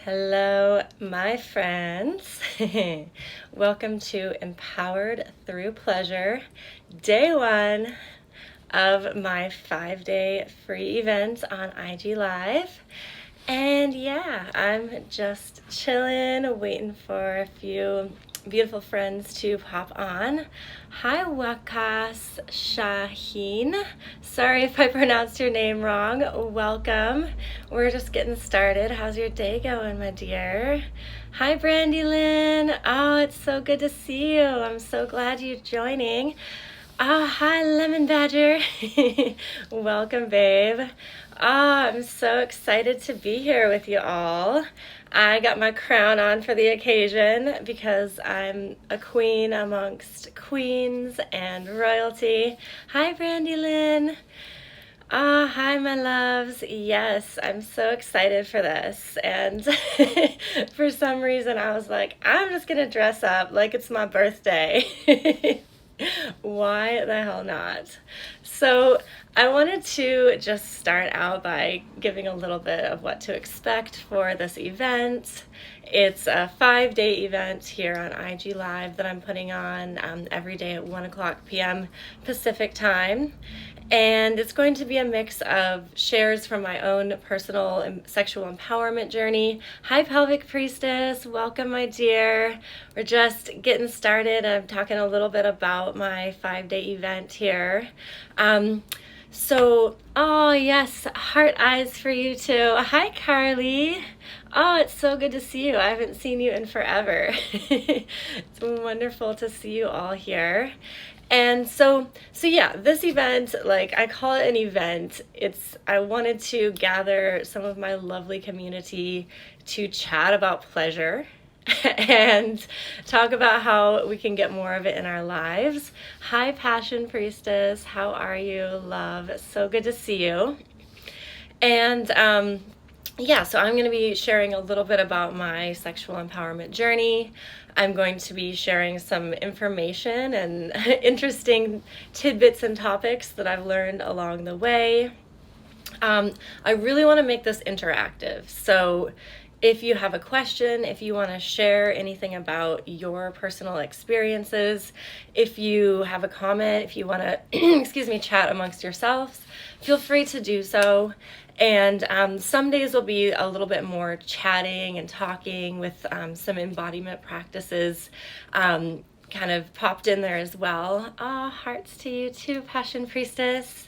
Hello, my friends. Welcome to Empowered Through Pleasure, day one of my 5-day free event on IG Live. And yeah, I'm just chilling, waiting for a few beautiful friends to pop on. Hi, Wakas Shaheen. Sorry if I pronounced your name wrong. Welcome. We're just getting started. How's your day going, my dear? Hi, Brandy Lynn. Oh, it's so good to see you. I'm so glad you're joining. Oh, hi, Lemon Badger. Welcome, babe. Oh, I'm so excited to be here with you all. I got my crown on for the occasion because I'm a queen amongst queens and royalty. Hi, Brandy Lynn. Ah, hi, my loves. Yes, I'm so excited for this. And for some reason, I was like, I'm just going to dress up like it's my birthday. Why the hell not? So I wanted to just start out by giving a little bit of what to expect for this event. It's a 5-day event here on IG Live that I'm putting on every day at 1 o'clock p.m. Pacific time. And it's going to be a mix of shares from my own personal sexual empowerment journey. Hi, Pelvic Priestess. Welcome, my dear. We're just getting started. I'm talking a little bit about my 5-day event here. Oh yes, heart eyes for you too. Hi, Carly. Oh, it's so good to see you. I haven't seen you in forever. It's wonderful to see you all here. And so yeah, this event, like I call it an event. I wanted to gather some of my lovely community to chat about pleasure and talk about how we can get more of it in our lives. Hi, Passion Priestess. How are you, love? So good to see you. And yeah, so I'm going to be sharing a little bit about my sexual empowerment journey. I'm going to be sharing some information and interesting tidbits and topics that I've learned along the way. I really want to make this interactive. So if you have a question, if you want to share anything about your personal experiences, if you have a comment, if you want to, chat amongst yourselves, feel free to do so. And some days will be a little bit more chatting and talking with some embodiment practices kind of popped in there as well. Ah, hearts to you too, Passion Priestess.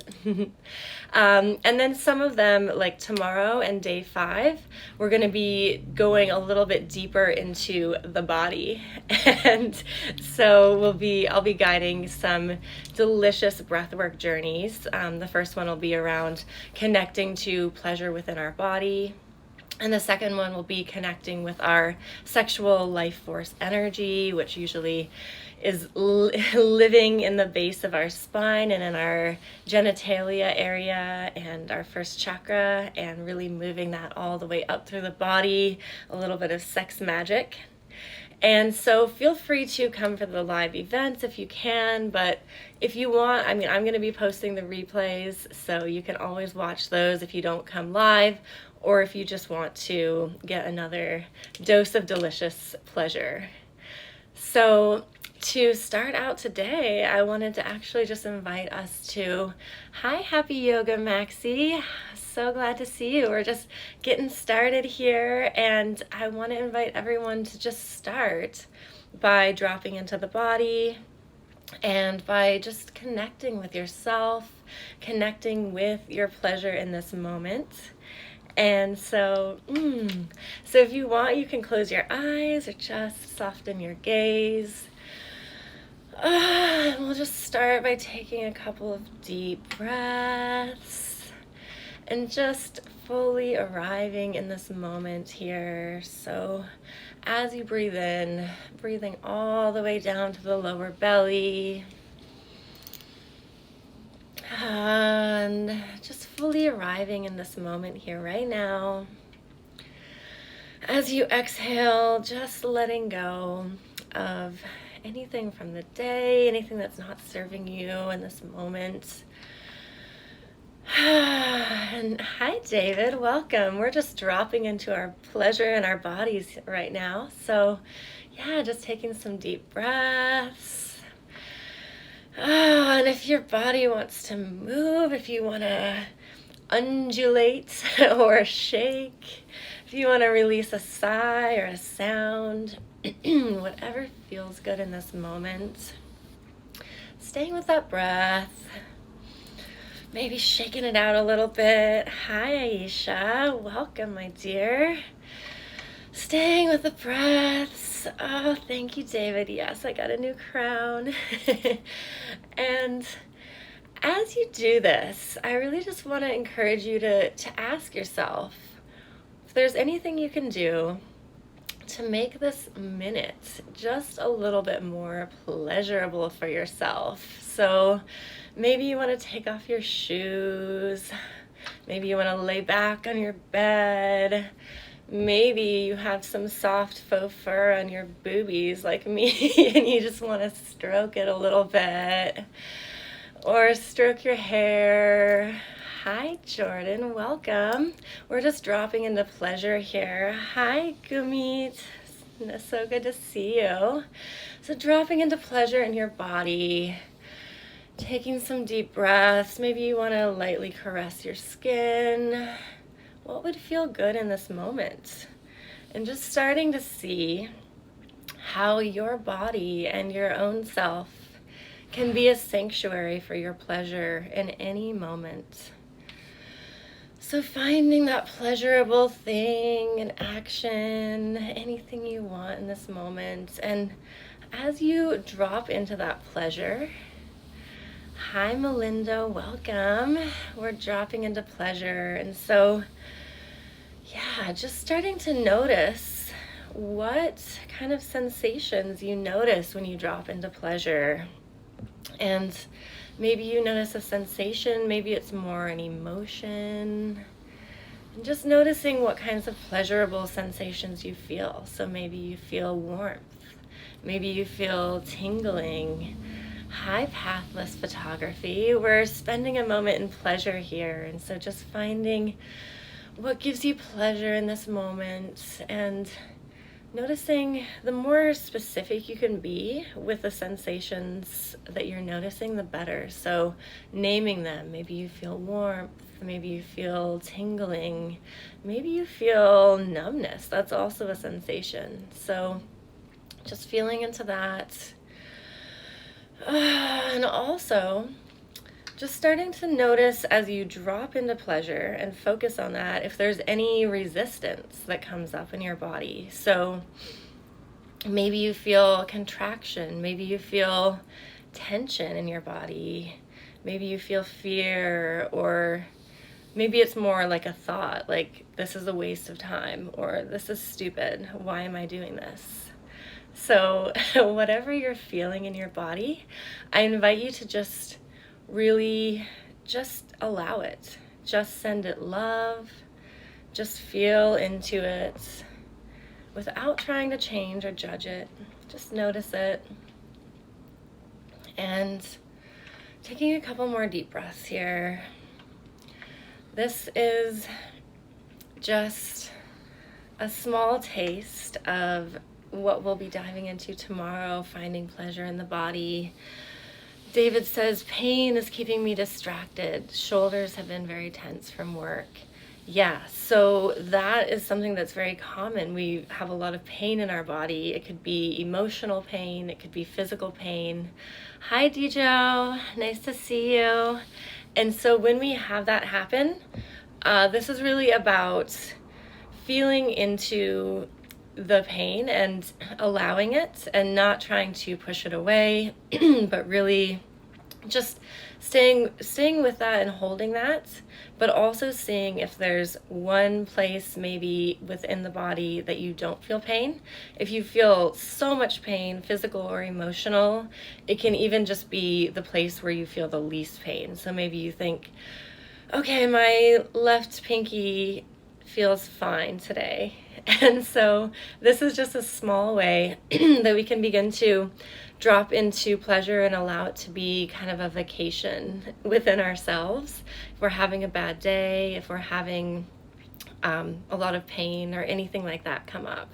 And then some of them, like tomorrow and day 5, we're going to be going a little bit deeper into the body. And so I'll be guiding some delicious breathwork journeys. The first one will be around connecting to pleasure within our body. And the second one will be connecting with our sexual life force energy, which usually is living in the base of our spine and in our genitalia area and our first chakra, and really moving that all the way up through the body, a little bit of sex magic. And so feel free to come for the live events if you can, but if you want, I'm going to be posting the replays, so you can always watch those if you don't come live, or if you just want to get another dose of delicious pleasure. So to start out today, I wanted to actually just invite us to, hi, Happy Yoga Maxi. So glad to see you. We're just getting started here, and I want to invite everyone to just start by dropping into the body and by just connecting with yourself, connecting with your pleasure in this moment. And so if you want, you can close your eyes or just soften your gaze. We'll just start by taking a couple of deep breaths and just fully arriving in this moment here. So as you breathe in, breathing all the way down to the lower belly, and just fully arriving in this moment here right now. As you exhale, just letting go of anything from the day, anything that's not serving you in this moment. And hi, David. Welcome. We're just dropping into our pleasure in our bodies right now. So, yeah, just taking some deep breaths. And if your body wants to move, if you want to undulate or shake, if you want to release a sigh or a sound, whatever feels good in this moment. Staying with that breath. Maybe shaking it out a little bit. Hi, Aisha. Welcome, my dear. Staying with the breaths. Oh, thank you, David. Yes, I got a new crown. And as you do this, I really just want to encourage you to ask yourself if there's anything you can do to make this minute just a little bit more pleasurable for yourself. So maybe you want to take off your shoes. Maybe you want to lay back on your bed. Maybe you have some soft faux fur on your boobies like me and you just want to stroke it a little bit. Or stroke your hair. Hi, Jordan. Welcome. We're just dropping into pleasure here. Hi, Gumit. So good to see you. So dropping into pleasure in your body. Taking some deep breaths. Maybe you want to lightly caress your skin. What would feel good in this moment? And just starting to see how your body and your own self can be a sanctuary for your pleasure in any moment. So finding that pleasurable thing, an action, anything you want in this moment. And as you drop into that pleasure, hi, Melinda, welcome. We're dropping into pleasure. And so, yeah, just starting to notice what kind of sensations you notice when you drop into pleasure. And maybe you notice a sensation, maybe it's more an emotion. And just noticing what kinds of pleasurable sensations you feel. So maybe you feel warmth. Maybe you feel tingling. Hi, Pathless Photography. We're spending a moment in pleasure here. And so just finding what gives you pleasure in this moment and noticing the more specific you can be with the sensations that you're noticing, the better. So naming them, maybe you feel warmth, maybe you feel tingling, maybe you feel numbness. That's also a sensation. So just feeling into that. And also just starting to notice as you drop into pleasure and focus on that, if there's any resistance that comes up in your body. So maybe you feel contraction, maybe you feel tension in your body, maybe you feel fear, or maybe it's more like a thought, like this is a waste of time, or this is stupid, why am I doing this? So whatever you're feeling in your body, I invite you to just really just allow it. Just send it love. Just feel into it without trying to change or judge it. Just notice it. And taking a couple more deep breaths here. This is just a small taste of what we'll be diving into tomorrow, finding pleasure in the body. David says, pain is keeping me distracted. Shoulders have been very tense from work. Yeah, so that is something that's very common. We have a lot of pain in our body. It could be emotional pain. It could be physical pain. Hi, Dijo. Nice to see you. And so when we have that happen, this is really about feeling into the pain and allowing it and not trying to push it away, but really just staying with that and holding that, but also seeing if there's one place maybe within the body that you don't feel pain. If you feel so much pain, physical or emotional, it can even just be the place where you feel the least pain. So maybe you think, okay, my left pinky feels fine today. And so this is just a small way that we can begin to drop into pleasure and allow it to be kind of a vacation within ourselves. If we're having a bad day, if we're having a lot of pain or anything like that come up.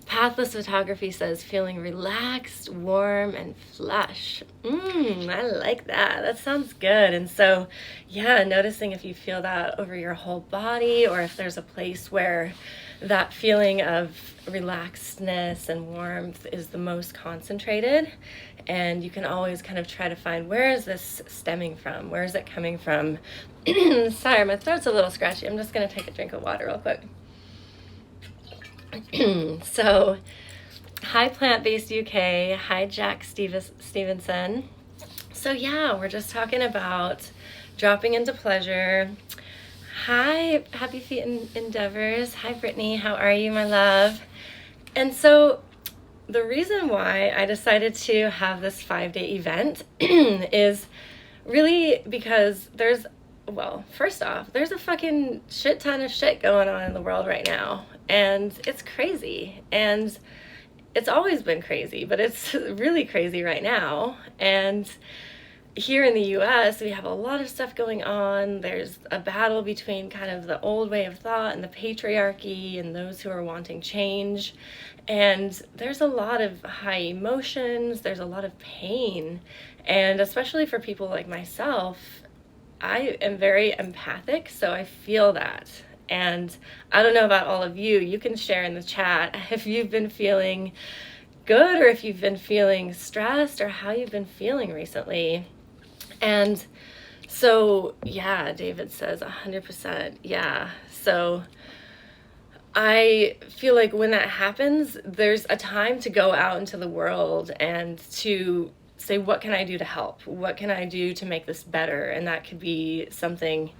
Pathless Photography says feeling relaxed, warm, and flush. I like that. That sounds good. And so, yeah, noticing if you feel that over your whole body, or if there's a place where that feeling of relaxedness and warmth is the most concentrated. And you can always kind of try to find, where is this stemming from? Where is it coming from? Sorry, my throat's a little scratchy. I'm just going to take a drink of water real quick. So, hi Plant-Based UK, hi Jack Stevenson. So yeah, we're just talking about dropping into pleasure. Hi, Happy Feet Endeavors. Hi Brittany, how are you, my love? And so the reason why I decided to have this 5-day event is really because first off, there's a fucking shit ton of shit going on in the world right now. And it's crazy. And it's always been crazy, but it's really crazy right now. And here in the US, we have a lot of stuff going on. There's a battle between kind of the old way of thought and the patriarchy and those who are wanting change. And there's a lot of high emotions. There's a lot of pain. And especially for people like myself, I am very empathic, so I feel that. And I don't know about all of you. You can share in the chat if you've been feeling good or if you've been feeling stressed or how you've been feeling recently. And so, yeah, David says 100%. Yeah. So I feel like when that happens, there's a time to go out into the world and to say, what can I do to help? What can I do to make this better? And that could be something.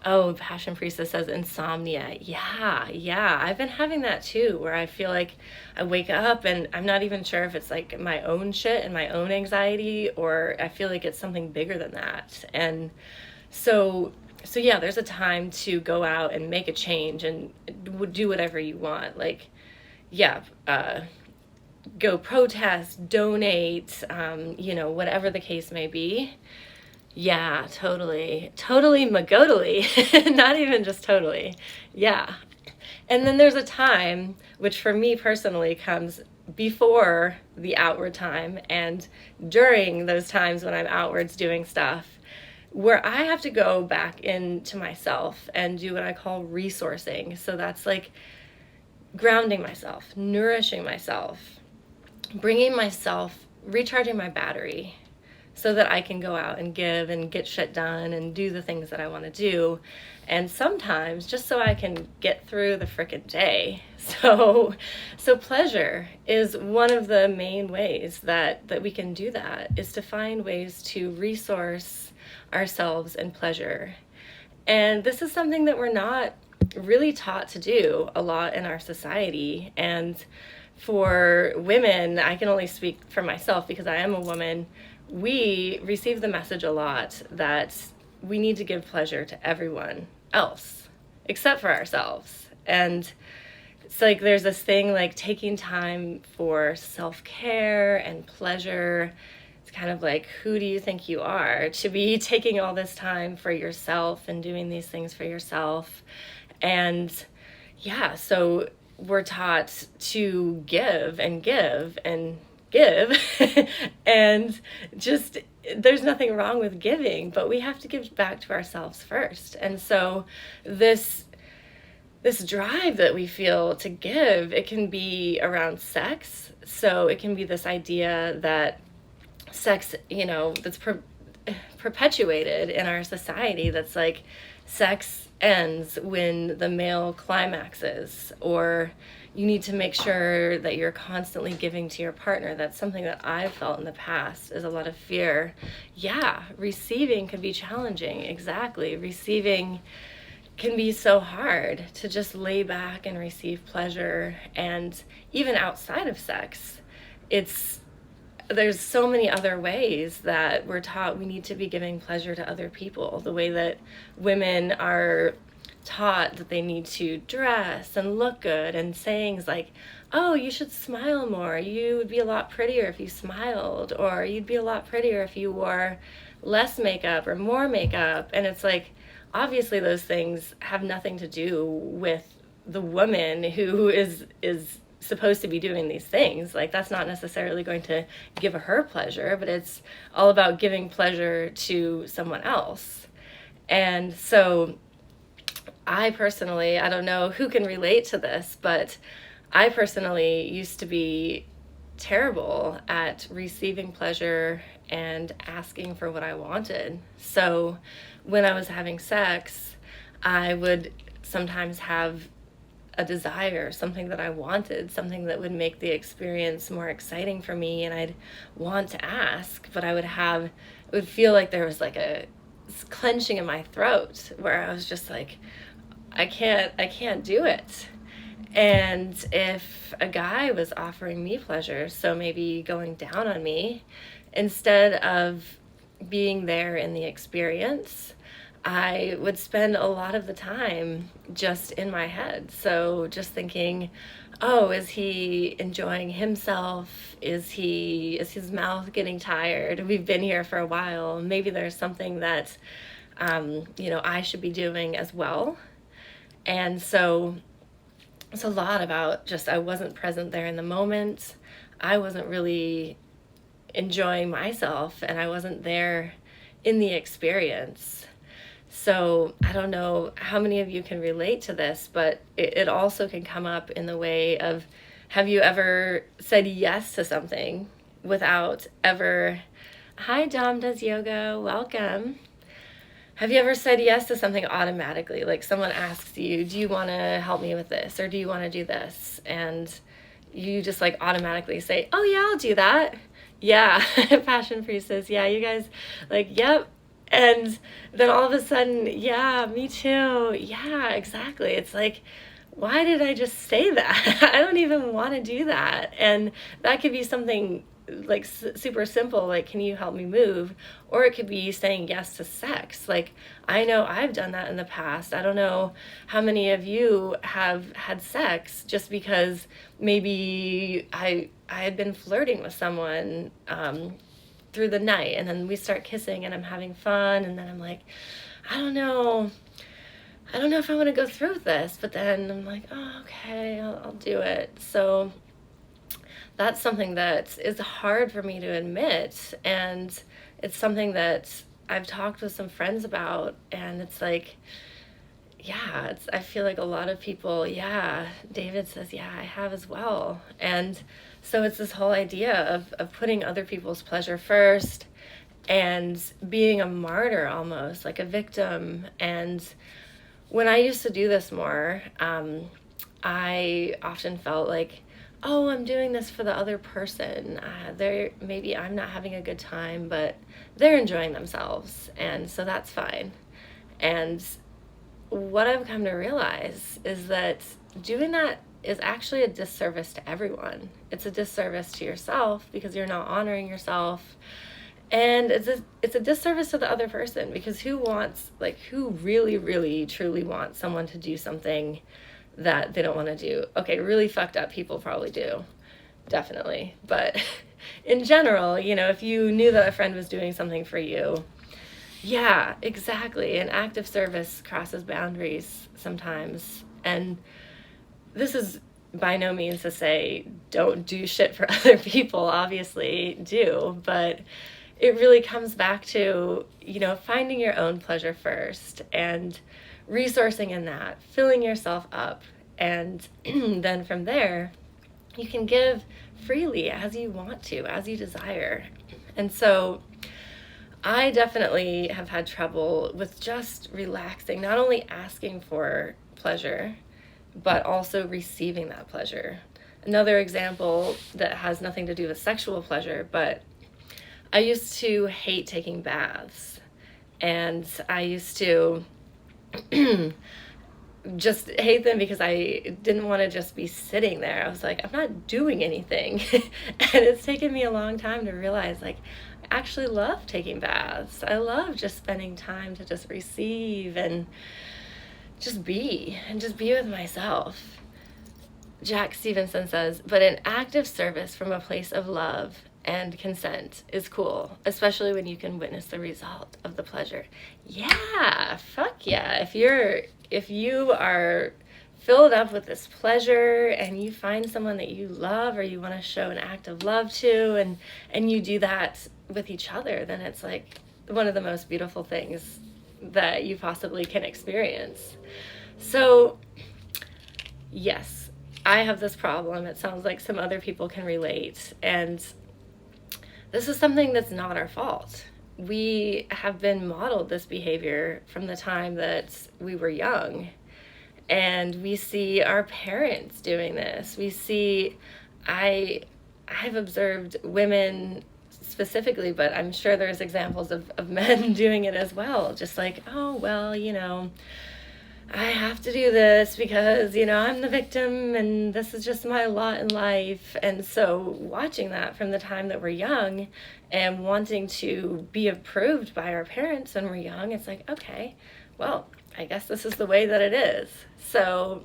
Oh, Passion Priestess says insomnia. Yeah. I've been having that too, where I feel like I wake up and I'm not even sure if it's like my own shit and my own anxiety, or I feel like it's something bigger than that. And so yeah, there's a time to go out and make a change and do whatever you want. Like, yeah, go protest, donate, whatever the case may be. Yeah, totally magodally, not even just totally. Yeah. And then there's a time, which for me personally comes before the outward time and during those times when I'm outwards doing stuff, where I have to go back into myself and do what I call resourcing. So that's like grounding myself, nourishing myself, bringing myself, recharging my battery, so that I can go out and give and get shit done and do the things that I want to do. And sometimes just so I can get through the frickin' day. So pleasure is one of the main ways that we can do that, is to find ways to resource ourselves in pleasure. And this is something that we're not really taught to do a lot in our society. And for women, I can only speak for myself because I am a woman, we receive the message a lot that we need to give pleasure to everyone else except for ourselves. And it's like there's this thing like taking time for self-care and pleasure. It's kind of like, who do you think you are to be taking all this time for yourself and doing these things for yourself? And yeah, so we're taught to give and give and give and just, there's nothing wrong with giving, but we have to give back to ourselves first. And so this drive that we feel to give, it can be around sex. So it can be this idea that sex, that's perpetuated in our society, that's like sex ends when the male climaxes, or you need to make sure that you're constantly giving to your partner. That's something that I've felt in the past, is a lot of fear. Yeah, receiving can be challenging. Exactly. Receiving can be so hard, to just lay back and receive pleasure. And even outside of sex, there's so many other ways that we're taught we need to be giving pleasure to other people. The way that women are taught that they need to dress and look good, and sayings like, oh, you should smile more. You would be a lot prettier if you smiled, or you'd be a lot prettier if you wore less makeup or more makeup. And it's like, obviously those things have nothing to do with the woman who is supposed to be doing these things. Like, that's not necessarily going to give her pleasure, but it's all about giving pleasure to someone else. And so I personally, I don't know who can relate to this, but I personally used to be terrible at receiving pleasure and asking for what I wanted. So when I was having sex, I would sometimes have a desire, something that I wanted, something that would make the experience more exciting for me, and I'd want to ask, but it would feel like there was like a clenching in my throat where I was just like, I can't do it. And if a guy was offering me pleasure, so maybe going down on me, instead of being there in the experience, I would spend a lot of the time just in my head. So just thinking, oh, is he enjoying himself? Is his mouth getting tired? We've been here for a while. Maybe there's something that, I should be doing as well. And so it's a lot about just, I wasn't present there in the moment. I wasn't really enjoying myself, and I wasn't there in the experience. So I don't know how many of you can relate to this, but it also can come up in the way of, have you ever said yes to something without ever, hi, Dom does yoga, welcome. Have you ever said yes to something automatically? Like someone asks you, do you want to help me with this? Or do you want to do this? And you just like automatically say, oh yeah, I'll do that. Yeah, Passion Free says, yeah, you guys like, yep. And then all of a sudden, yeah, me too. Yeah, exactly. It's like, why did I just say that? I don't even want to do that. And that could be something like super simple, like, can you help me move? Or it could be saying yes to sex. Like, I know I've done that in the past. I don't know how many of you have had sex just because maybe I had been flirting with someone through the night, and then we start kissing and I'm having fun, and then I'm like, I don't know if I want to go through with this, but then I'm like, oh, okay, I'll do it. So that's something that is hard for me to admit, and it's something that I've talked with some friends about, and it's like, yeah, I feel like a lot of people, yeah, David says, yeah, I have as well. And so it's this whole idea of putting other people's pleasure first and being a martyr almost, like a victim. And when I used to do this more, I often felt like, oh, I'm doing this for the other person. Maybe I'm not having a good time, but they're enjoying themselves, and so that's fine. And what I've come to realize is that doing that is actually a disservice to everyone. It's a disservice to yourself because you're not honoring yourself. And it's a disservice to the other person, because who really, really, truly wants someone to do something that they don't want to do? Okay, really fucked up people probably do, definitely. But in general, if you knew that a friend was doing something for you, yeah, exactly. An act of service crosses boundaries sometimes. And this is by no means to say don't do shit for other people, obviously do, but it really comes back to, finding your own pleasure first and resourcing in that, filling yourself up. And then from there, you can give freely as you want to, as you desire. And so I definitely have had trouble with just relaxing, not only asking for pleasure, but also receiving that pleasure. Another example that has nothing to do with sexual pleasure, but I used to hate taking baths, and I used to just hate them because I didn't want to just be sitting there. I was like, I'm not doing anything. And it's taken me a long time to realize, like, I actually love taking baths. I love just spending time to just receive and just be with myself. Jack Stevenson says, but an active service from a place of love and consent is cool, especially when you can witness the result of the pleasure. Yeah, fuck yeah. If you are filled up with this pleasure and you find someone that you love or you want to show an act of love to, and you do that with each other, then it's like one of the most beautiful things that you possibly can experience. So yes, I have this problem. It sounds like some other people can relate, and this is something that's not our fault. We have been modeled this behavior from the time that we were young, and we see our parents doing this. We see, I've observed women specifically, but I'm sure there's examples of men doing it as well. Just like, oh, well, I have to do this because, I'm the victim and this is just my lot in life. And so watching that from the time that we're young and wanting to be approved by our parents when we're young, it's like, okay, well, I guess this is the way that it is. So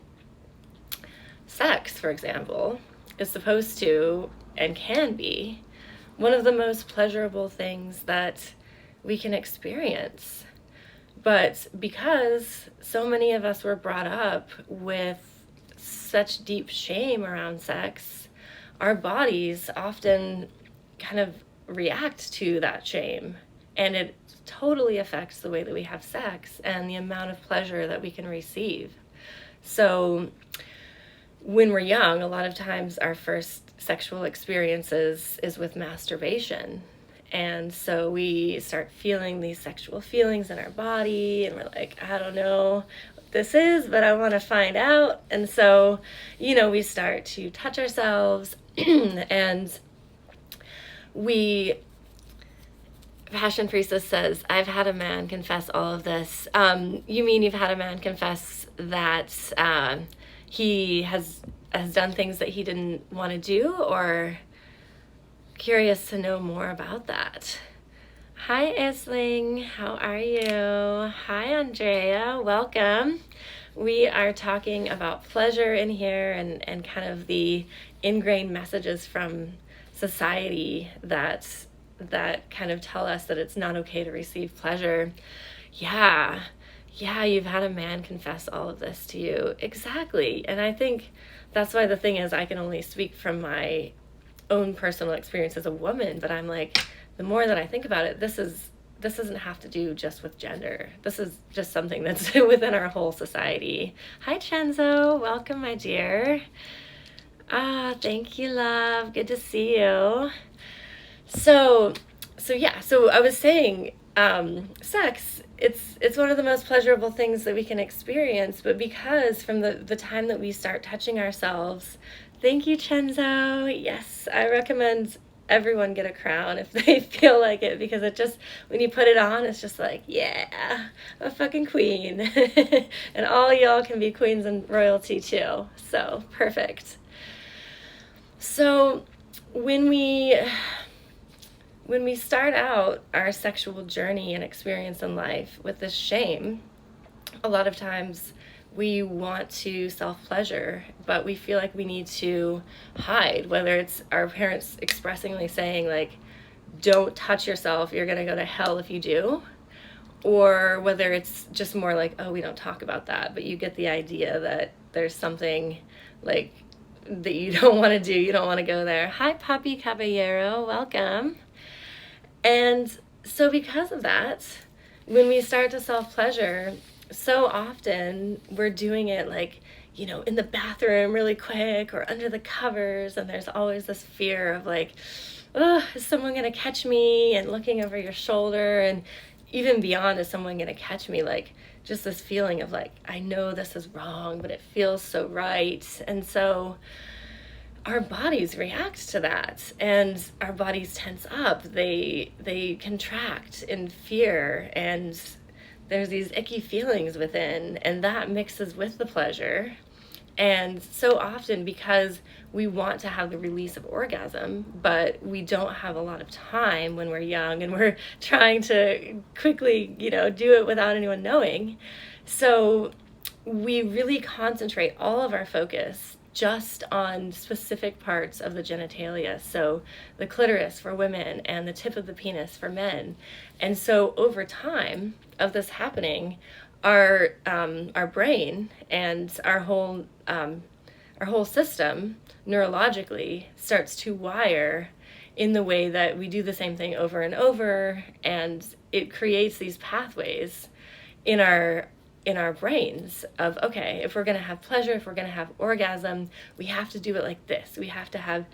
sex, for example, is supposed to and can be one of the most pleasurable things that we can experience. But because so many of us were brought up with such deep shame around sex, our bodies often kind of react to that shame. And it totally affects the way that we have sex and the amount of pleasure that we can receive. So when we're young, a lot of times our first sexual experiences is with masturbation. And so we start feeling these sexual feelings in our body, and we're like, I don't know what this is, but I want to find out. And so, we start to touch ourselves, and Passion Priestess says, I've had a man confess all of this. You mean you've had a man confess that he has done things that he didn't want to do, or... Curious to know more about that. Hi, Isling. How are you? Hi, Andrea. Welcome. We are talking about pleasure in here and kind of the ingrained messages from society that kind of tell us that it's not okay to receive pleasure. Yeah, you've had a man confess all of this to you. Exactly. And I think that's why the thing is, I can only speak from my own personal experience as a woman, but I'm like, the more that I think about it, this doesn't have to do just with gender. This is just something that's within our whole society. Hi, Chenzo. Welcome, my dear. Thank you, love. Good to see you. So I was saying, sex, it's one of the most pleasurable things that we can experience, but because from the time that we start touching ourselves. Thank you, Chenzo. Yes, I recommend everyone get a crown if they feel like it, because it just, when you put it on, it's just like, yeah, I'm a fucking queen. And all y'all can be queens and royalty too. So, perfect. So, when we start out our sexual journey and experience in life with this shame, a lot of times we want to self-pleasure, but we feel like we need to hide, whether it's our parents expressingly saying, like, don't touch yourself, you're going to go to hell if you do, or whether it's just more like, oh, we don't talk about that, but you get the idea that there's something, like, that you don't want to do, you don't want to go there. Hi, Papi Caballero, welcome. And so because of that, when we start to self-pleasure, so often we're doing it like, in the bathroom really quick or under the covers, and there's always this fear of like, oh, is someone going to catch me, and looking over your shoulder, and even beyond, is someone going to catch me, like just this feeling of like, I know this is wrong, but it feels so right. And so our bodies react to that, and our bodies tense up, they contract in fear, and there's these icky feelings within, and that mixes with the pleasure. And so often, because we want to have the release of orgasm, but we don't have a lot of time when we're young, and we're trying to quickly, do it without anyone knowing. So we really concentrate all of our focus just on specific parts of the genitalia. So the clitoris for women and the tip of the penis for men. And so over time of this happening, our brain and our whole system neurologically starts to wire in the way that we do the same thing over and over, and it creates these pathways in our brains of, okay, if we're going to have pleasure, if we're going to have orgasm, we have to do it like this. We have to have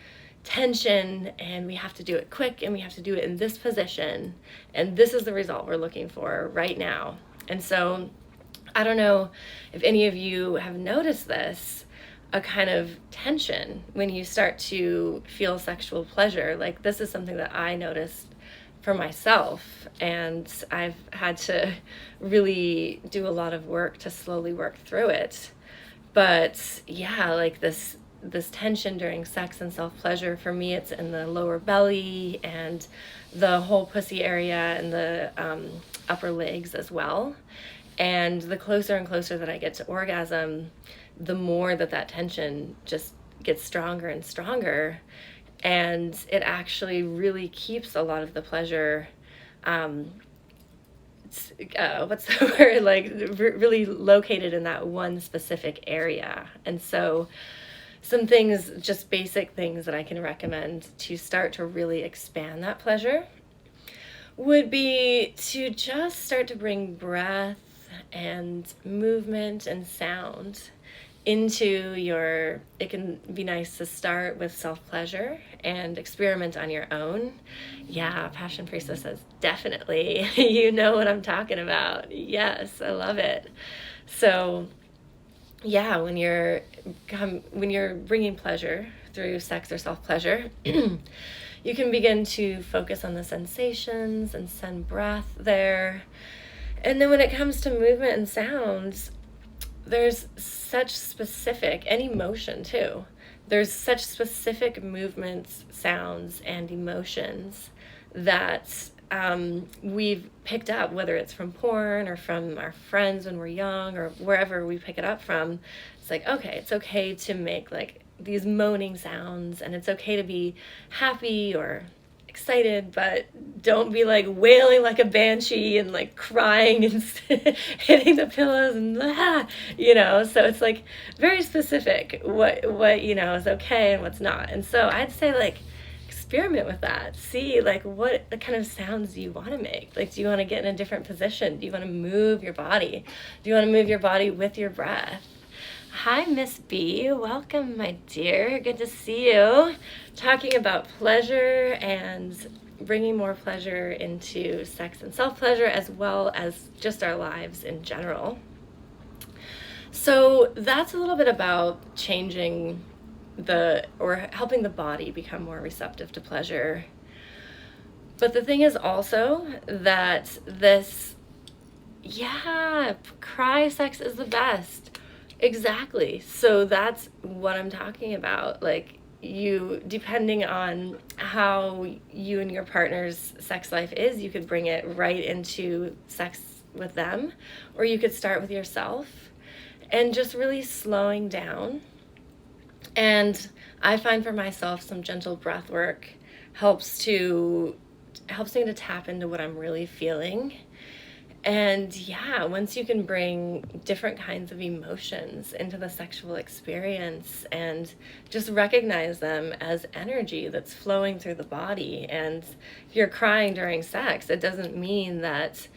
tension, and we have to do it quick, and we have to do it in this position, and this is the result we're looking for right now. And so I don't know if any of you have noticed this, a kind of tension when you start to feel sexual pleasure. Like, this is something that I noticed for myself, and I've had to really do a lot of work to slowly work through it. But yeah, like this tension during sex and self-pleasure, for me it's in the lower belly and the whole pussy area and the upper legs as well. And the closer and closer that I get to orgasm, the more that tension just gets stronger and stronger. And it actually really keeps a lot of the pleasure, what's the word, like really located in that one specific area. And so some things, just basic things that I can recommend to start to really expand that pleasure would be to just start to bring breath and movement and sound into your, it can be nice to start with self-pleasure and experiment on your own. Yeah, Passion Priestess says, definitely. You know what I'm talking about. Yes, I love it. So yeah, when you're bringing pleasure through sex or self-pleasure, you can begin to focus on the sensations and send breath there. And then when it comes to movement and sounds, there's such specific, and emotion too, there's such specific movements, sounds, and emotions that we've picked up, whether it's from porn or from our friends when we're young or wherever we pick it up from. It's like, okay, it's okay to make like these moaning sounds, and it's okay to be happy or excited, but don't be like wailing like a banshee and like crying and hitting the pillows and so it's like very specific what is okay and what's not. And so I'd say, like, experiment with that. See, like, what the kind of sounds do you want to make? Like, do you want to get in a different position? Do you want to move your body? Do you want to move your body with your breath? Hi, Miss B. Welcome, my dear. Good to see you. Talking about pleasure and bringing more pleasure into sex and self-pleasure, as well as just our lives in general. So that's a little bit about changing or helping the body become more receptive to pleasure. But the thing is also that cry sex is the best. Exactly. So that's what I'm talking about. Like, you, depending on how you and your partner's sex life is, you could bring it right into sex with them, or you could start with yourself and just really slowing down. And I find for myself some gentle breath work helps me to tap into what I'm really feeling. And yeah, once you can bring different kinds of emotions into the sexual experience and just recognize them as energy that's flowing through the body. And if you're crying during sex, it doesn't mean that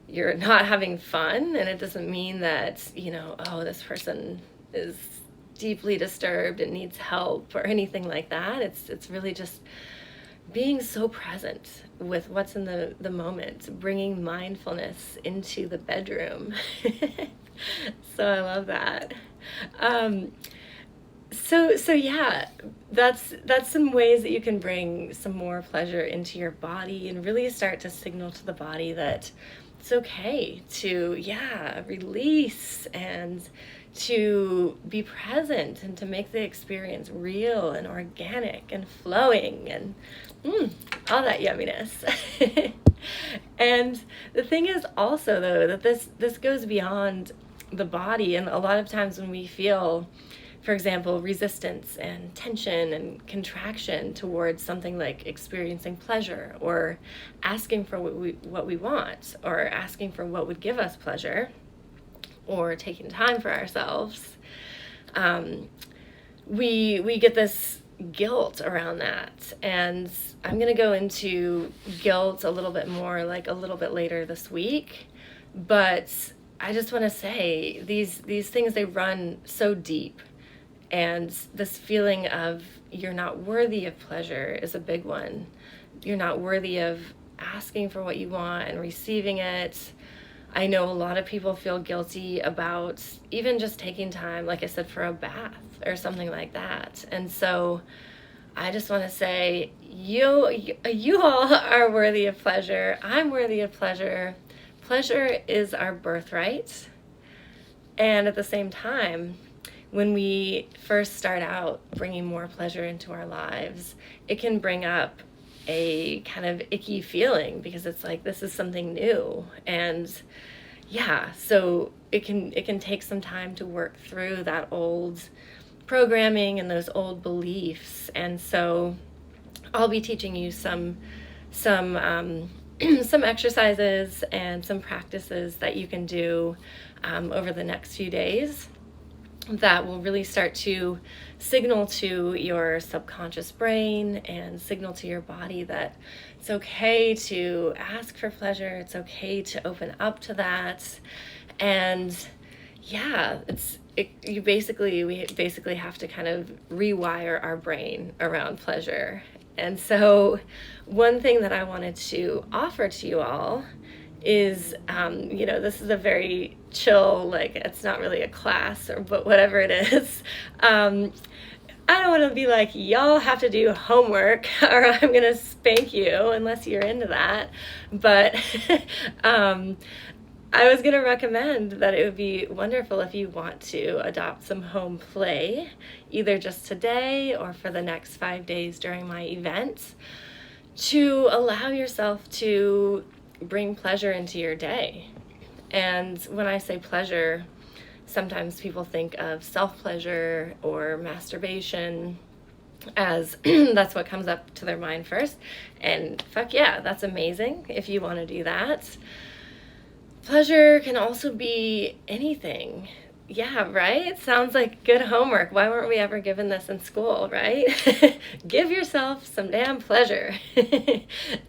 you're not having fun, and it doesn't mean that, this person is deeply disturbed and needs help or anything like that. It's really just being so present with what's in the moment, bringing mindfulness into the bedroom. So I love that. So yeah, that's some ways that you can bring some more pleasure into your body and really start to signal to the body that it's okay to, release and to be present and to make the experience real and organic and flowing and all that yumminess. And the thing is also, though, that this goes beyond the body. And a lot of times when we feel, for example, resistance and tension and contraction towards something like experiencing pleasure or asking for what we want or asking for what would give us pleasure or taking time for ourselves, we get this guilt around that. And I'm going to go into guilt a little bit more, like a little bit later this week. But I just want to say these things, they run so deep. And this feeling of you're not worthy of pleasure is a big one. You're not worthy of asking for what you want and receiving it. I know a lot of people feel guilty about even just taking time, like I said, for a bath or something like that. And so I just want to say, you all are worthy of pleasure. I'm worthy of pleasure. Pleasure is our birthright. And at the same time, when we first start out bringing more pleasure into our lives, it can bring up a kind of icky feeling because it's like, this is something new. And yeah, so it can take some time to work through that old programming and those old beliefs. And so I'll be teaching you some some exercises and some practices that you can do over the next few days that will really start to signal to your subconscious brain and signal to your body that it's okay to ask for pleasure. It's okay to open up to that. And yeah, we basically have to kind of rewire our brain around pleasure. And so one thing that I wanted to offer to you all is, this is a very chill, like it's not really a class but whatever it is. I don't want to be like, y'all have to do homework or I'm going to spank you unless you're into that. But I was going to recommend that it would be wonderful if you want to adopt some home play, either just today or for the next 5 days during my event, to allow yourself to bring pleasure into your day. And when I say pleasure, sometimes people think of self-pleasure or masturbation as that's what comes up to their mind first. And fuck yeah, that's amazing if you want to do that. Pleasure can also be anything. Yeah, right? Sounds like good homework. Why weren't we ever given this in school, right? Give yourself some damn pleasure.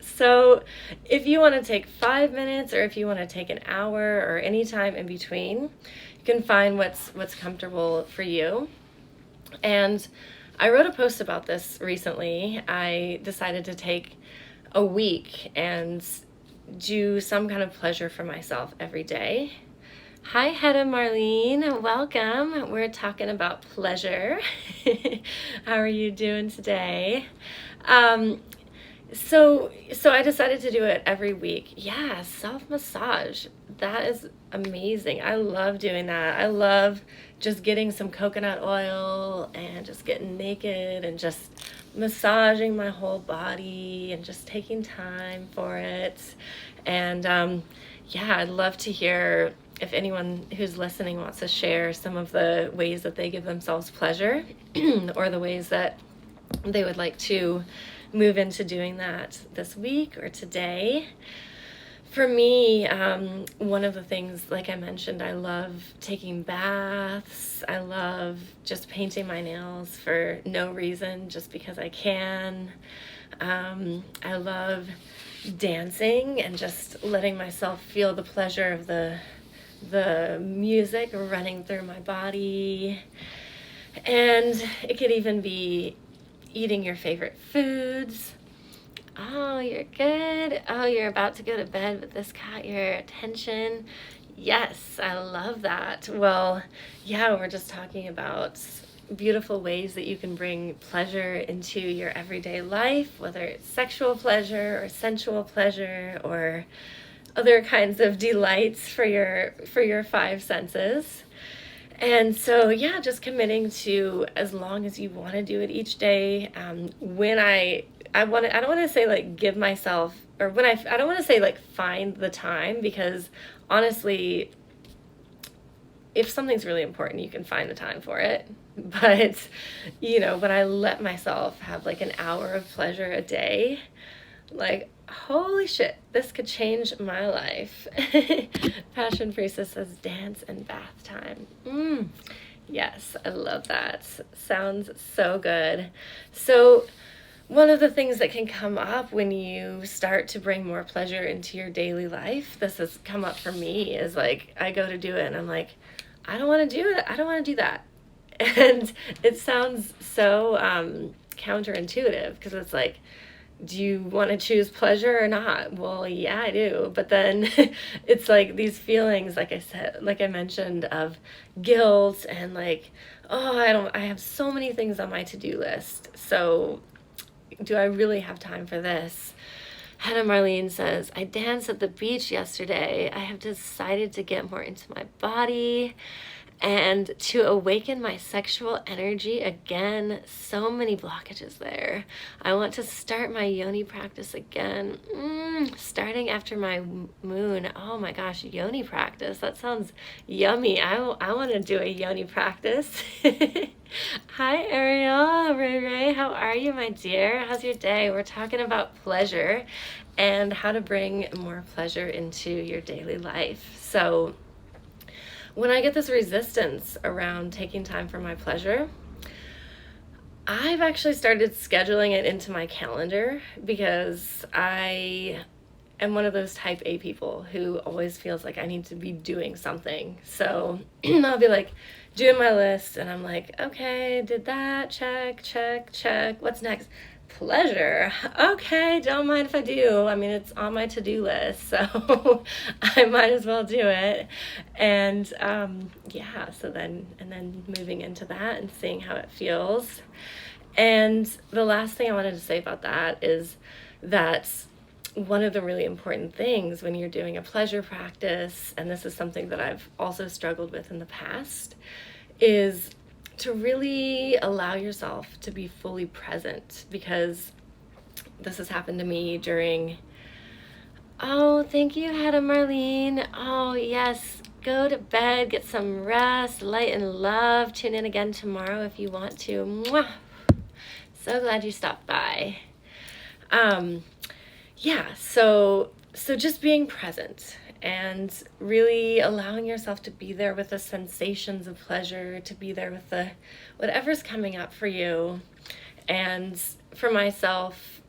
So if you want to take 5 minutes or if you want to take an hour or any time in between, you can find what's comfortable for you. And I wrote a post about this recently. I decided to take a week and do some kind of pleasure for myself every day. Hi, Hedda Marlene. Welcome. We're talking about pleasure. How are you doing today? So I decided to do it every week. Yeah, self-massage. That is amazing. I love doing that. I love just getting some coconut oil and just getting naked and just massaging my whole body and just taking time for it. And yeah, I'd love to hear if anyone who's listening wants to share some of the ways that they give themselves pleasure or the ways that they would like to move into doing that this week or today. For me, one of the things, like I mentioned, I love taking baths. I love just painting my nails for no reason, just because I can. I love dancing and just letting myself feel the pleasure of the music running through my body. And it could even be eating your favorite foods. Oh, you're good. Oh, you're about to go to bed, but this caught your attention. Yes, I love that. Well, yeah, we're just talking about beautiful ways that you can bring pleasure into your everyday life, whether it's sexual pleasure or sensual pleasure or other kinds of delights for your five senses. And so, yeah, just committing to, as long as you want to do it each day. When I don't want to say like give myself, or when I don't want to say like find the time, because honestly, if something's really important, you can find the time for it. But, when I let myself have like an hour of pleasure a day, like, holy shit, this could change my life. Passion Priestess says dance and bath time. Yes, I love that. Sounds so good. So one of the things that can come up when you start to bring more pleasure into your daily life, this has come up for me, is like, I go to do it and I'm like, I don't want to do it. I don't want to do that. And it sounds so counterintuitive, because it's like, do you want to choose pleasure or not? Well, yeah, I do. But then it's like these feelings, like I said, like I mentioned, of guilt and like, oh, I have so many things on my to-do list. So do I really have time for this? Hannah Marlene says, I danced at the beach yesterday. I have decided to get more into my body and to awaken my sexual energy again. So many blockages there. I want to start my yoni practice again. Starting after my moon. Oh my gosh, yoni practice. That sounds yummy. I want to do a yoni practice. Hi, Ariel. Ray Ray, how are you, my dear? How's your day? We're talking about pleasure and how to bring more pleasure into your daily life. So when I get this resistance around taking time for my pleasure, I've actually started scheduling it into my calendar, because I am one of those type A people who always feels like I need to be doing something. So I'll be like doing my list and I'm like, okay, did that, check, check, check. What's next? Pleasure. Okay, don't mind if I do. I mean, it's on my to-do list, so I might as well do it. And so then moving into that and seeing how it feels. And the last thing I wanted to say about that is that one of the really important things when you're doing a pleasure practice, and this is something that I've also struggled with in the past, is to really allow yourself to be fully present, because this has happened to me during, oh, thank you, Hedda Marlene. Oh, yes, go to bed, get some rest, light and love. Tune in again tomorrow if you want to. Mwah. So glad you stopped by. So just being present and really allowing yourself to be there with the sensations of pleasure, to be there with the whatever's coming up for you. And for myself,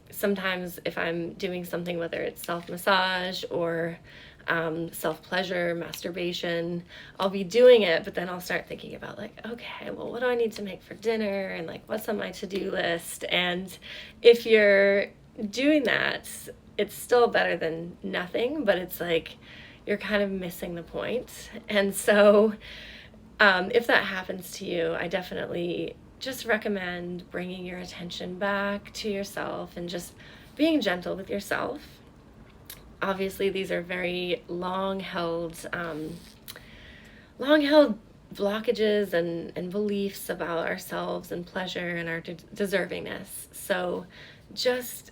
sometimes if I'm doing something, whether it's self-massage or self-pleasure, masturbation, I'll be doing it, but then I'll start thinking about like, okay, well, what do I need to make for dinner? And like, what's on my to-do list? And if you're doing that, it's still better than nothing, but it's like you're kind of missing the point. And so if that happens to you, I definitely just recommend bringing your attention back to yourself and just being gentle with yourself. Obviously, these are very long-held blockages and beliefs about ourselves and pleasure and our deservingness. So just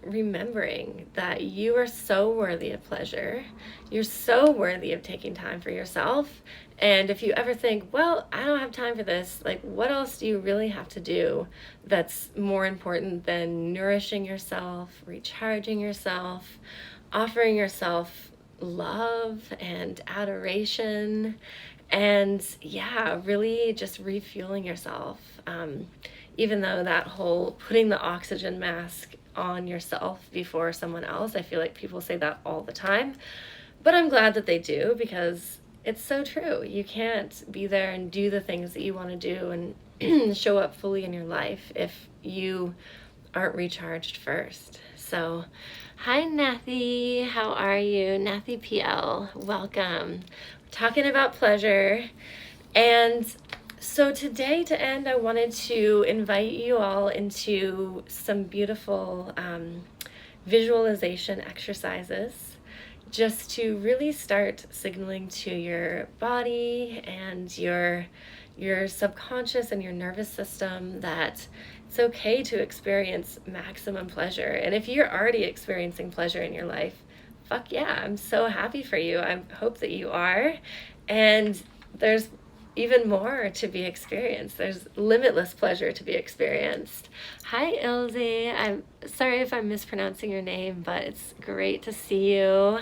remembering that you are so worthy of pleasure. You're so worthy of taking time for yourself. And if you ever think, well, I don't have time for this, like, what else do you really have to do that's more important than nourishing yourself, recharging yourself, offering yourself love and adoration, and really just refueling yourself. Even though that whole putting the oxygen mask on yourself before someone else, I feel like people say that all the time, but I'm glad that they do, because it's so true. You can't be there and do the things that you want to do and show up fully in your life if you aren't recharged first. So hi, Nathy. How are you? Nathy PL, welcome. We're talking about pleasure. And so today, to end, I wanted to invite you all into some beautiful visualization exercises, just to really start signaling to your body and your subconscious and your nervous system that it's okay to experience maximum pleasure. And if you're already experiencing pleasure in your life, fuck yeah, I'm so happy for you. I hope that you are. And there's even more to be experienced. There's limitless pleasure to be experienced. Hi, Ilse. I'm sorry if I'm mispronouncing your name, but it's great to see you.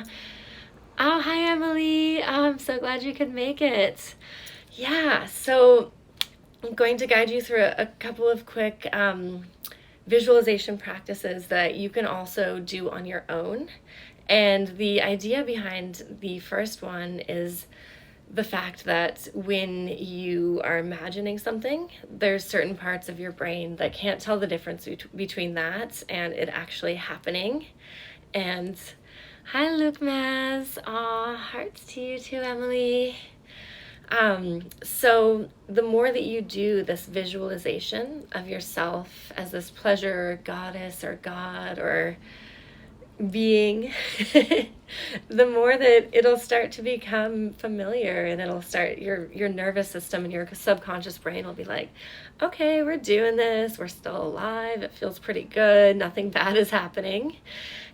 Oh, hi, Emily. Oh, I'm so glad you could make it. Yeah, so I'm going to guide you through a couple of quick visualization practices that you can also do on your own. And the idea behind the first one is the fact that when you are imagining something, there's certain parts of your brain that can't tell the difference between that and it actually happening. And hi, Luke Maz. Aw, hearts to you too, Emily. So the more that you do this visualization of yourself as this pleasure goddess or god or being, the more that it'll start to become familiar, and it'll start, your nervous system and your subconscious brain will be like, okay, we're doing this, we're still alive, it feels pretty good, nothing bad is happening.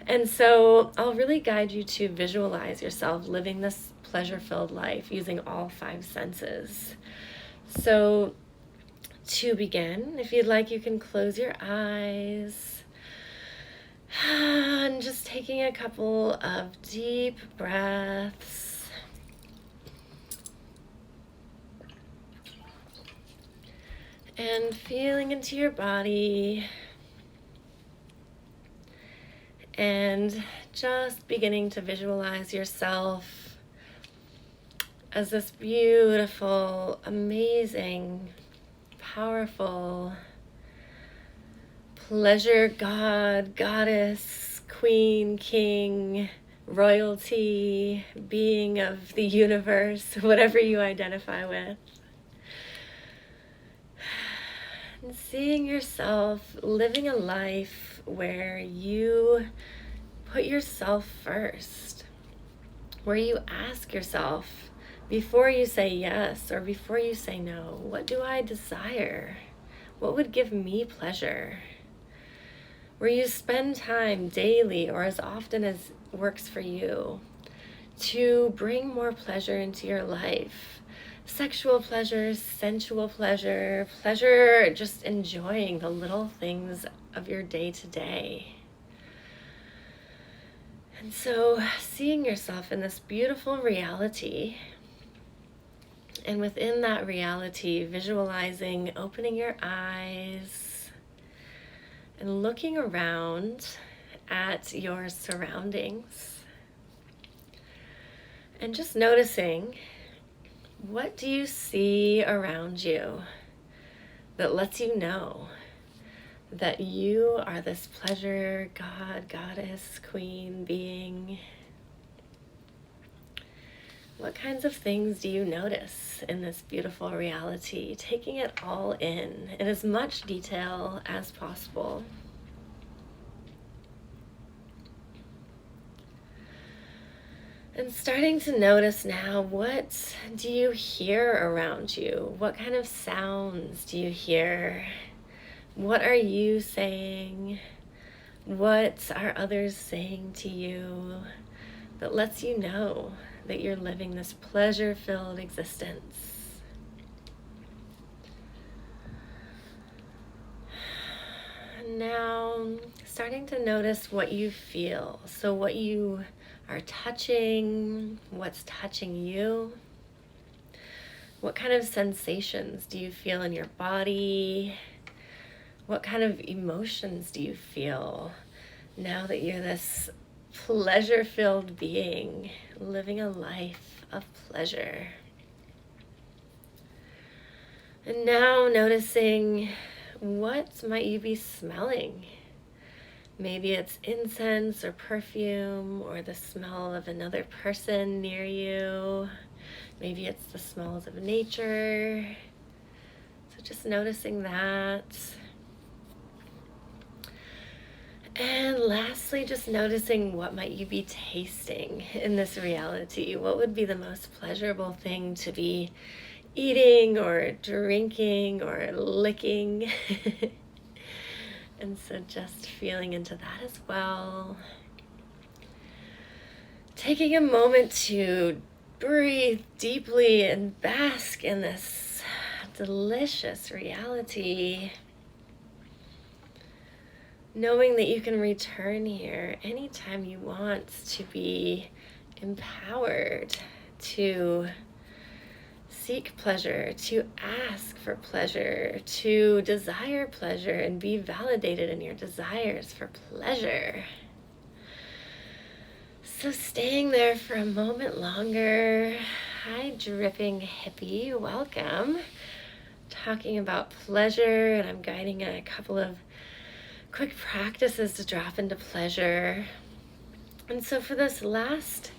And so I'll really guide you to visualize yourself living this pleasure-filled life using all 5 senses. So to begin, if you'd like, you can close your eyes and just taking a couple of deep breaths. And feeling into your body. And just beginning to visualize yourself as this beautiful, amazing, powerful pleasure god, goddess, queen, king, royalty, being of the universe, whatever you identify with. And seeing yourself living a life where you put yourself first, where you ask yourself before you say yes or before you say no, what do I desire? What would give me pleasure? Where you spend time daily or as often as works for you to bring more pleasure into your life. Sexual pleasure, sensual pleasure, pleasure just enjoying the little things of your day to day. And so seeing yourself in this beautiful reality, and within that reality, visualizing, opening your eyes and looking around at your surroundings and just noticing, what do you see around you that lets you know that you are this pleasure god, goddess, queen, being? What kinds of things do you notice in this beautiful reality? Taking it all in as much detail as possible. And starting to notice now, what do you hear around you? What kind of sounds do you hear? What are you saying? What are others saying to you that lets you know that you're living this pleasure-filled existence? Now, starting to notice what you feel. So what you are touching, what's touching you. What kind of sensations do you feel in your body? What kind of emotions do you feel now that you're this pleasure-filled being, living a life of pleasure? And now noticing, what might you be smelling? Maybe it's incense or perfume or the smell of another person near you. Maybe it's the smells of nature. So just noticing that. And lastly, just noticing, what might you be tasting in this reality? What would be the most pleasurable thing to be eating or drinking or licking? And so just feeling into that as well. Taking a moment to breathe deeply and bask in this delicious reality, knowing that you can return here anytime you want to be empowered to seek pleasure, to ask for pleasure, to desire pleasure and be validated in your desires for pleasure. So staying there for a moment longer. Hi, dripping hippie, welcome. Talking about pleasure, and I'm guiding a couple of quick practices to drop into pleasure. And so for this last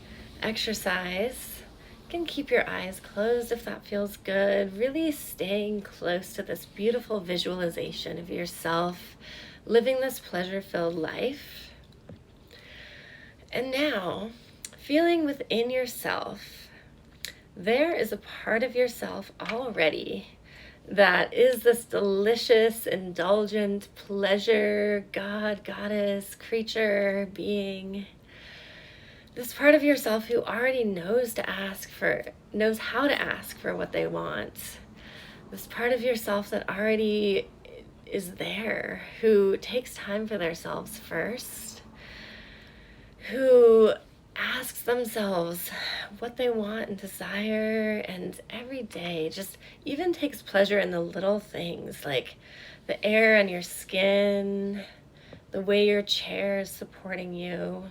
exercise, you can keep your eyes closed if that feels good, really staying close to this beautiful visualization of yourself living this pleasure-filled life. And now, feeling within yourself, there is a part of yourself already that is this delicious, indulgent pleasure, God, goddess, creature, being. This part of yourself who already knows how to ask for what they want. This part of yourself that already is there, who takes time for themselves first, who asks themselves what they want and desire, and every day just even takes pleasure in the little things like the air on your skin, the way your chair is supporting you.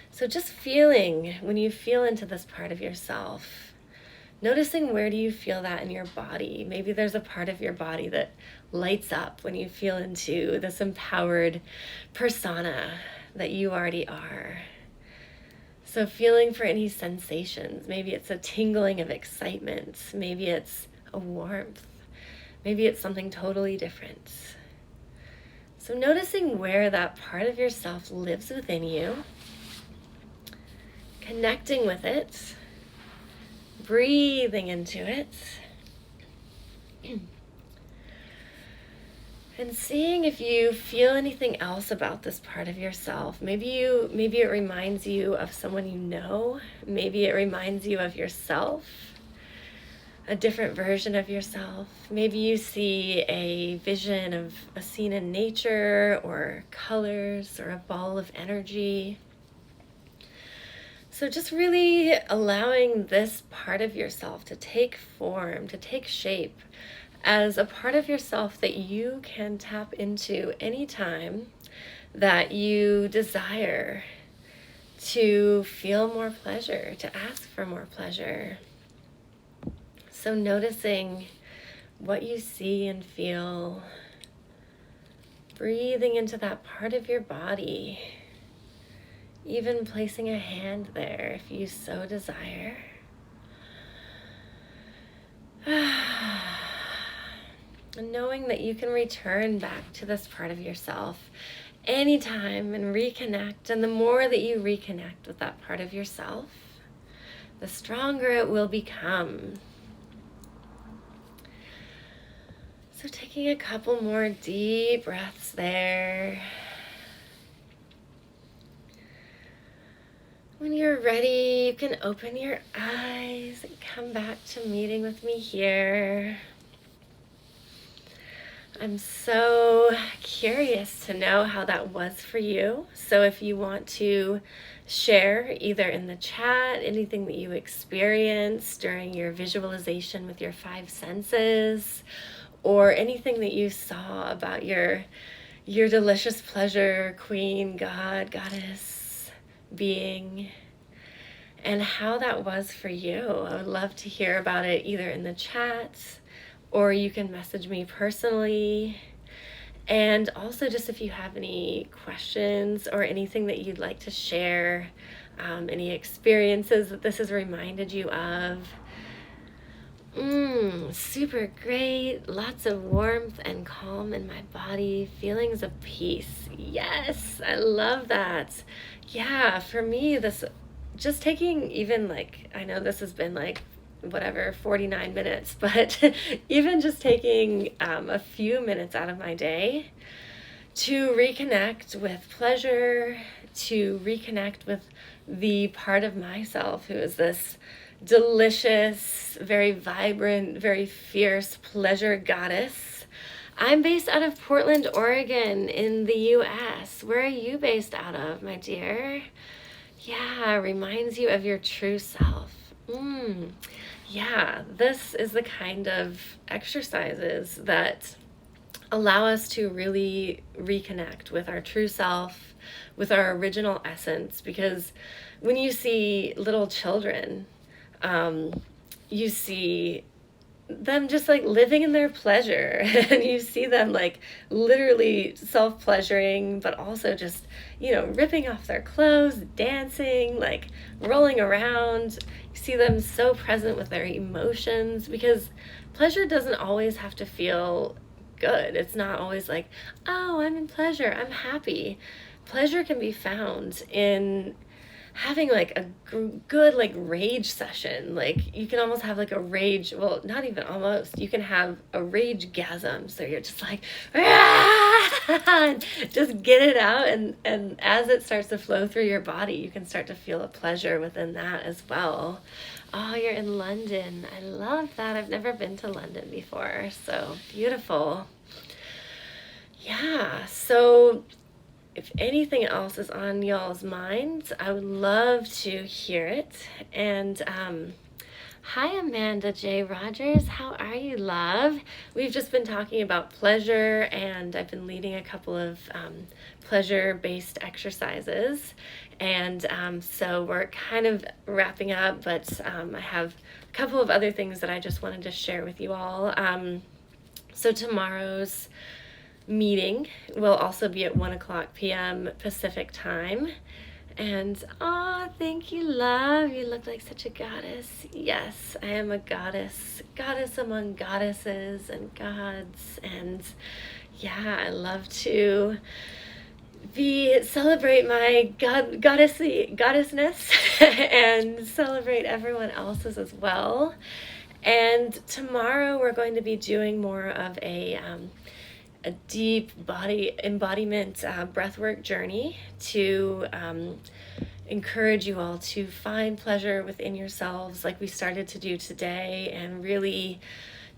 So just feeling, when you feel into this part of yourself, noticing where do you feel that in your body. Maybe there's a part of your body that lights up when you feel into this empowered persona that you already are. So feeling for any sensations. Maybe it's a tingling of excitement. Maybe it's a warmth. Maybe it's something totally different. So noticing where that part of yourself lives within you, connecting with it, breathing into it, and seeing if you feel anything else about this part of yourself. Maybe it reminds you of someone you know. Maybe it reminds you of yourself, a different version of yourself. Maybe you see a vision of a scene in nature or colors or a ball of energy. So just really allowing this part of yourself to take form, to take shape as a part of yourself that you can tap into anytime that you desire to feel more pleasure, to ask for more pleasure. So noticing what you see and feel, breathing into that part of your body, even placing a hand there if you so desire. And knowing that you can return back to this part of yourself anytime and reconnect. And the more that you reconnect with that part of yourself, the stronger it will become. So taking a couple more deep breaths there. When you're ready, you can open your eyes and come back to meeting with me here. I'm so curious to know how that was for you. So if you want to share either in the chat anything that you experienced during your visualization with your 5 senses, or anything that you saw about your delicious pleasure, queen, God, goddess, being, and how that was for you. I would love to hear about it either in the chat, or you can message me personally. And also just if you have any questions or anything that you'd like to share, any experiences that this has reminded you of. Super great. Lots of warmth and calm in my body. Feelings of peace. Yes, I love that. Yeah, for me, this just taking even I know this has been 49 minutes, but even just taking a few minutes out of my day to reconnect with pleasure, to reconnect with the part of myself who is this delicious, very vibrant, very fierce pleasure goddess. I'm based out of Portland, Oregon in the US. Where are you based out of, my dear? Yeah, reminds you of your true self. Yeah, this is the kind of exercises that allow us to really reconnect with our true self, with our original essence. Because when you see little children, you see them just like living in their pleasure, and you see them like literally self-pleasuring, but also just, ripping off their clothes, dancing, like rolling around. You see them so present with their emotions, because pleasure doesn't always have to feel good. It's not always like, oh, I'm in pleasure, I'm happy. Pleasure can be found in having like a good like rage session. Like you can almost have like a rage, well, not even almost, you can have a rage-gasm. So you're just like, just get it out, and as it starts to flow through your body, you can start to feel a pleasure within that as well. Oh, you're in London. I love that. I've never been to London before. So beautiful. Yeah, so if anything else is on y'all's minds, I would love to hear it. And hi, Amanda J. Rogers. How are you, love? We've just been talking about pleasure, and I've been leading a couple of pleasure-based exercises. And so we're kind of wrapping up, but I have a couple of other things that I just wanted to share with you all. So tomorrow's meeting will also be at 1:00 p.m. Pacific time. And thank you, love. You look like such a goddess. Yes, I am a goddess among goddesses and gods. And yeah, I love to celebrate my goddessness and celebrate everyone else's as well. And tomorrow we're going to be doing more of a deep body embodiment breathwork journey to encourage you all to find pleasure within yourselves, like we started to do today, and really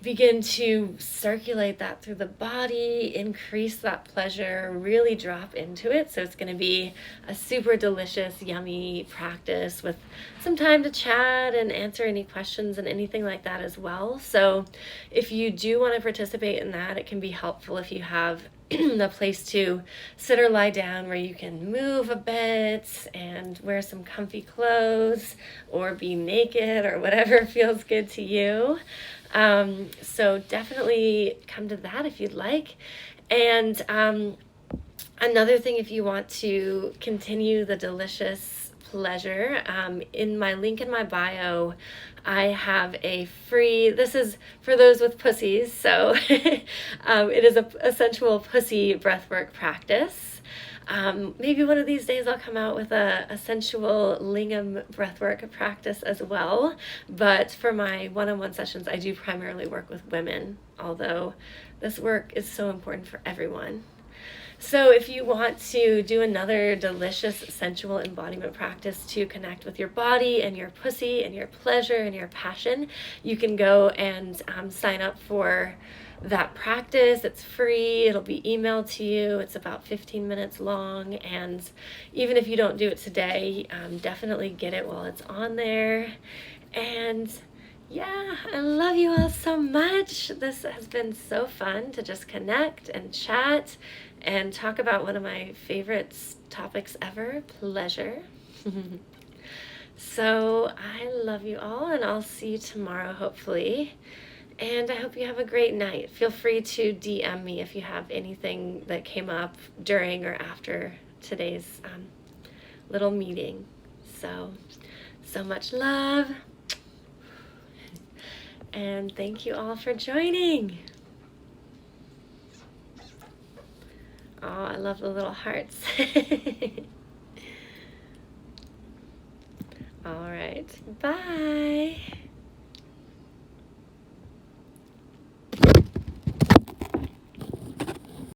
begin to circulate that through the body, increase that pleasure, really drop into it. So it's going to be a super delicious, yummy practice with some time to chat and answer any questions and anything like that as well. So if you do want to participate in that, it can be helpful if you have a place to sit or lie down where you can move a bit and wear some comfy clothes or be naked or whatever feels good to you. So definitely come to that if you'd like. And another thing, if you want to continue the delicious pleasure, in my link in my bio, I have a free, this is for those with pussies, so it is a sensual pussy breathwork practice. Maybe one of these days I'll come out with a sensual lingam breathwork practice as well. But for my one-on-one sessions, I do primarily work with women, although this work is so important for everyone. So if you want to do another delicious sensual embodiment practice to connect with your body and your pussy and your pleasure and your passion, you can go and sign up for that practice. It's free. It'll be emailed to you. It's about 15 minutes long. And even if you don't do it today, definitely get it while it's on there. And yeah, I love you all so much. This has been so fun to just connect and chat and talk about one of my favorite topics ever, pleasure. So I love you all, and I'll see you tomorrow, hopefully. And I hope you have a great night. Feel free to DM me if you have anything that came up during or after today's little meeting. So much love. And thank you all for joining. Oh, I love the little hearts. All right, bye.